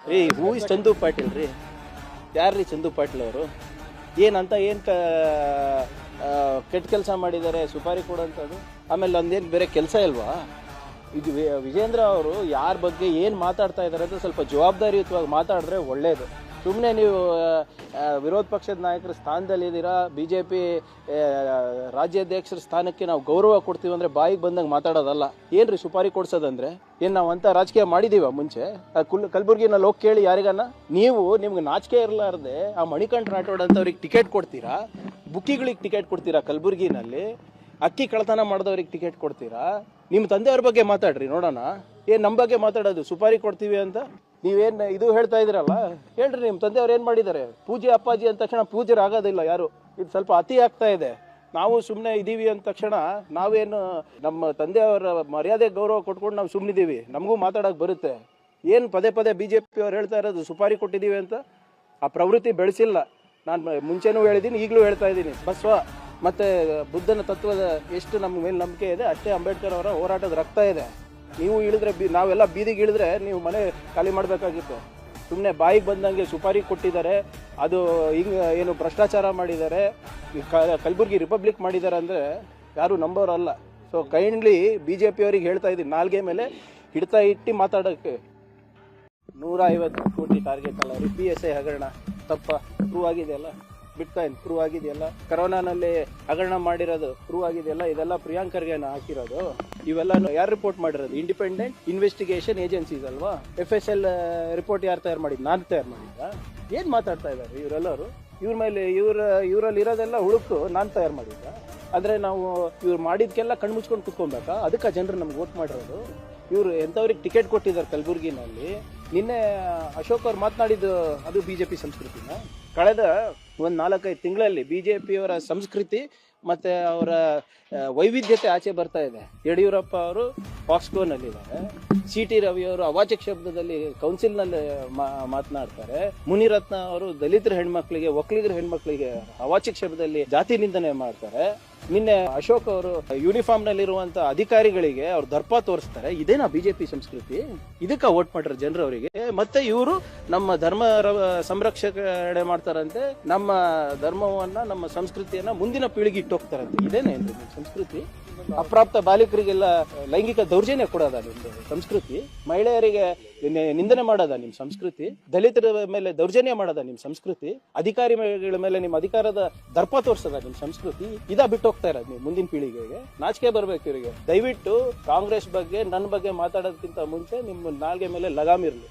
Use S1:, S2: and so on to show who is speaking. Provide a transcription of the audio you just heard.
S1: ರೀ who is Chandu Patil ರೀ. ಯಾರ್ರೀ ಚಂದು ಪಾಟೀಲ್ ಅವರು? ಏನಂತ ಏನು ಕೆಟ್ಟ ಕೆಲಸ ಮಾಡಿದ್ದಾರೆ ಸುಪಾರಿ ಕೊಡೋಂಥದ್ದು? ಆಮೇಲೆ ಒಂದೇನು ಬೇರೆ ಕೆಲಸ ಇಲ್ವಾ? ಇದು ವಿಜೇಂದ್ರ ಅವರು ಯಾರ ಬಗ್ಗೆ ಏನು ಮಾತಾಡ್ತಾ ಇದ್ದಾರೆ ಅಂತ ಸ್ವಲ್ಪ ಜವಾಬ್ದಾರಿಯುತವಾಗಿ ಮಾತಾಡಿದ್ರೆ ಒಳ್ಳೆಯದು. ಸುಮ್ಮನೆ ನೀವು ವಿರೋಧ ಪಕ್ಷದ ನಾಯಕರ ಸ್ಥಾನದಲ್ಲಿದ್ದೀರಾ, BJP ರಾಜ್ಯಾಧ್ಯಕ್ಷರ ಸ್ಥಾನಕ್ಕೆ ನಾವು ಗೌರವ ಕೊಡ್ತೀವಿ ಅಂದರೆ ಬಾಯಿಗೆ ಬಂದಂಗೆ ಮಾತಾಡೋದಲ್ಲ. ಏನ್ರಿ ಸುಪಾರಿ ಕೊಡ್ಸೋದಂದ್ರೆ ಏನು ನಾವು ಅಂತ ರಾಜಕೀಯ ಮಾಡಿದೀವ ಮುಂಚೆ? ಕಲಬುರ್ಗಿನಲ್ಲಿ ಹೋಗಿ ಕೇಳಿ ಯಾರಿಗನ್ನ. ನಿಮ್ಗೆ ನಾಚಿಕೆ ಇರಲಾರ್ದೆ ಆ ಮಣಿಕಂಠ ರಾಠೋಡ್ ಅಂತವ್ರಿಗೆ ಟಿಕೆಟ್ ಕೊಡ್ತೀರಾ, ಬುಕ್ಕಿಗಳಿಗೆ ಟಿಕೆಟ್ ಕೊಡ್ತೀರಾ, ಕಲಬುರ್ಗಿನಲ್ಲಿ ಅಕ್ಕಿ ಕಳ್ಳತನ ಮಾಡಿದವ್ರಿಗೆ ಟಿಕೆಟ್ ಕೊಡ್ತೀರಾ. ನಿಮ್ಮ ತಂದೆಯವ್ರ ಬಗ್ಗೆ ಮಾತಾಡ್ರಿ ನೋಡೋಣ. ಏನು ನಮ್ಮ ಬಗ್ಗೆ ಮಾತಾಡೋದು ಸುಪಾರಿ ಕೊಡ್ತೀವಿ ಅಂತ? ನೀವೇನು ಇದು ಹೇಳ್ತಾ ಇದ್ದೀರಲ್ಲ, ಹೇಳ್ರಿ ನಿಮ್ಮ ತಂದೆಯವ್ರು ಏನು ಮಾಡಿದ್ದಾರೆ? ಪೂಜೆ ಅಪ್ಪಾಜಿ ಅಂದ ತಕ್ಷಣ ಪೂಜೆರು ಆಗೋದಿಲ್ಲ ಯಾರು. ಇದು ಸ್ವಲ್ಪ ಅತಿ ಆಗ್ತಾ ಇದೆ. ನಾವು ಸುಮ್ಮನೆ ಇದ್ದೀವಿ ಅಂದ ತಕ್ಷಣ ನಾವೇನು ನಮ್ಮ ತಂದೆಯವರ ಮರ್ಯಾದೆ ಗೌರವ ಕೊಟ್ಕೊಂಡು ನಾವು ಸುಮ್ಮನಿದ್ದೀವಿ? ನಮಗೂ ಮಾತಾಡೋಕೆ ಬರುತ್ತೆ. ಏನು ಪದೇ ಪದೇ BJP ಅವ್ರು ಹೇಳ್ತಾ ಇರೋದು ಸುಪಾರಿ ಕೊಟ್ಟಿದ್ದೀವಿ ಅಂತ? ಆ ಪ್ರವೃತ್ತಿ ಬೆಳೆಸಿಲ್ಲ. ನಾನು ಮುಂಚೆನೂ ಹೇಳಿದ್ದೀನಿ, ಈಗಲೂ ಹೇಳ್ತಾ ಇದ್ದೀನಿ. ಬಸವ ಮತ್ತು ಬುದ್ಧನ ತತ್ವದ ಎಷ್ಟು ನಮ್ಮ ಮೇಲೆ ನಂಬಿಕೆ ಇದೆ ಅಷ್ಟೇ ಅಂಬೇಡ್ಕರ್ ಅವರ ಹೋರಾಟದ ರಕ್ತ ಇದೆ. ನೀವು ಇಳಿದ್ರೆ ನಾವೆಲ್ಲ ಬೀದಿಗೆ ಇಳಿದ್ರೆ ನೀವು ಮನೆ ಖಾಲಿ ಮಾಡಬೇಕಾಗಿತ್ತು. ಸುಮ್ಮನೆ ಬಾಯಿಗೆ ಬಂದಂಗೆ ಸುಪಾರಿ ಕೊಟ್ಟಿದ್ದಾರೆ, ಅದು ಹಿಂಗೆ ಏನು ಭ್ರಷ್ಟಾಚಾರ ಮಾಡಿದ್ದಾರೆ, ಕಲಬುರ್ಗಿ ರಿಪಬ್ಲಿಕ್ ಮಾಡಿದ್ದಾರೆ ಅಂದರೆ ಯಾರು ನಂಬೋರಲ್ಲ. ಸೊ ಕೈಂಡ್ಲಿ BJP ಅವ್ರಿಗೆ ಹೇಳ್ತಾ ಇದ್ದೀನಿ, ನಾಲ್ಗೆ ಮೇಲೆ ಹಿಡ್ತಾ ಇಟ್ಟು ಮಾತಾಡೋಕ್ಕೆ. 150 ಕೋಟಿ ಟಾರ್ಗೆಟ್ ಅಲ್ಲ ರೀ. PSI ಹಗರಣ ತಪ್ಪ ಪ್ರೂವ್ ಆಗಿದೆಯಲ್ಲ, ಬಿಟ್ಕಾಯಿನ್ ಪ್ರೂವ್ ಆಗಿದೆಯಲ್ಲ, ಕರೋನಾನಲ್ಲಿ ಹಗರಣ ಮಾಡಿರೋದು ಪ್ರೂವ್ ಆಗಿದೆಯಲ್ಲ. ಇದೆಲ್ಲ ಪ್ರಿಯಾಂಕ್ ಖರ್ಗೆ ಹಾಕಿರೋದು. ಇವೆಲ್ಲ ಯಾರು ರಿಪೋರ್ಟ್ ಮಾಡಿರೋದು? ಇಂಡಿಪೆಂಡೆಂಟ್ ಇನ್ವೆಸ್ಟಿಗೇಷನ್ ಏಜೆನ್ಸೀಸ್ ಅಲ್ವಾ? FSL ರಿಪೋರ್ಟ್ ಯಾರು ತಯಾರು ಮಾಡಿದ್ದು? ನಾನು ತಯಾರು ಮಾಡಿದ್ದ? ಏನು ಮಾತಾಡ್ತಾ ಇದ್ದಾರೆ ಇವರೆಲ್ಲರೂ? ಇವ್ರ ಮೇಲೆ ಇವರಲ್ಲಿ ಇರೋದೆಲ್ಲ ಹುಡುಕ್ತು ನಾನು ತಯಾರು ಮಾಡಿದ್ದ? ಅಂದರೆ ನಾವು ಇವ್ರು ಮಾಡಿದ್ಕೆಲ್ಲ ಕಣ್ಣು ಮುಚ್ಕೊಂಡು ಕುತ್ಕೊಬೇಕಾ? ಅದಕ್ಕೆ ಜನರು ನಮ್ಗೆ ವೋಟ್ ಮಾಡಿರೋದು. ಇವರು ಎಂಥವ್ರಿಗೆ ಟಿಕೆಟ್ ಕೊಟ್ಟಿದ್ದಾರೆ ಕಲಬುರ್ಗಿನಲ್ಲಿ. ನಿನ್ನೆ ಅಶೋಕ್ ಅವ್ರು ಮಾತನಾಡಿದ್ದು ಅದು BJP ಸಂಸ್ಕೃತಿನ. ಕಳೆದ ಒಂದು 4-5 ತಿಂಗಳಲ್ಲಿ BJPಯವರ ಸಂಸ್ಕೃತಿ ಮತ್ತು ಅವರ ವೈವಿಧ್ಯತೆ ಆಚೆ ಬರ್ತಾ ಇದೆ. ಯಡಿಯೂರಪ್ಪ ಅವರು ಫಾಕ್ಸ್ಕೋನಲ್ಲಿದ್ದಾರೆ, CT ರವಿ ಅವರು ಅವಾಚಕ ಶಬ್ದದಲ್ಲಿ ಕೌನ್ಸಿಲ್ನಲ್ಲಿ ಮಾತನಾಡ್ತಾರೆ, ಮುನಿರತ್ನ ಅವರು ದಲಿತರ ಹೆಣ್ಮಕ್ಳಿಗೆ, ಒಕ್ಕಲಿಗರ ಹೆಣ್ಮಕ್ಳಿಗೆ ಅವಾಚಕ ಶಬ್ದದಲ್ಲಿ ಜಾತಿ ನಿಂದನೆ ಮಾಡ್ತಾರೆ. ನಿನ್ನೆ ಅಶೋಕ್ ಅವರು ಯೂನಿಫಾರ್ಮ್ ನಲ್ಲಿರುವಂತ ಅಧಿಕಾರಿಗಳಿಗೆ ಅವ್ರು ದರ್ಪ ತೋರಿಸ್ತಾರೆ. ಇದೇನಾ BJP ಸಂಸ್ಕೃತಿ? ಇದಕ್ಕ ವೋಟ್ ಮಾಡ್ರ ಜನರು ಅವರಿಗೆ. ಮತ್ತೆ ಇವರು ನಮ್ಮ ಧರ್ಮ ಸಂರಕ್ಷಣೆ ಮಾಡ್ತಾರಂತೆ, ನಮ್ಮ ಧರ್ಮವನ್ನ ನಮ್ಮ ಸಂಸ್ಕೃತಿಯನ್ನ ಮುಂದಿನ ಪೀಳಿಗೆ ಇಟ್ಟೋಗ್ತಾರಂತೆ. ಇದೇನೇನ್ರಿ ನಿಮ್ ಸಂಸ್ಕೃತಿ? ಅಪ್ರಾಪ್ತ ಬಾಲಿಕರಿಗೆಲ್ಲ ಲೈಂಗಿಕ ದೌರ್ಜನ್ಯ ಕೊಡೋದ ನಿಮ್ದು ಸಂಸ್ಕೃತಿ? ಮಹಿಳೆಯರಿಗೆ ನಿಂದನೆ ಮಾಡೋದ ನಿಮ್ ಸಂಸ್ಕೃತಿ? ದಲಿತರ ಮೇಲೆ ದೌರ್ಜನ್ಯ ಮಾಡೋದ ನಿಮ್ ಸಂಸ್ಕೃತಿ? ಅಧಿಕಾರಿಗಳ ಮೇಲೆ ನಿಮ್ಮ ಅಧಿಕಾರದ ದರ್ಪ ತೋರ್ಸದ ನಿಮ್ ಸಂಸ್ಕೃತಿ? ಇದಾ ಬಿಟ್ಟು ಹೋಗ್ತಾ ಇರೋದು ನೀವು ಮುಂದಿನ ಪೀಳಿಗೆಗೆ? ನಾಚಿಕೆ ಬರ್ಬೇಕು ಇವರಿಗೆ. ದಯವಿಟ್ಟು ಕಾಂಗ್ರೆಸ್ ಬಗ್ಗೆ ನನ್ನ ಬಗ್ಗೆ ಮಾತಾಡೋದಕ್ಕಿಂತ ಮುಂಚೆ ನಿಮ್ಮ ನಾಲ್ಗೆ ಮೇಲೆ ಲಗಾಮ್ ಇರಲಿ.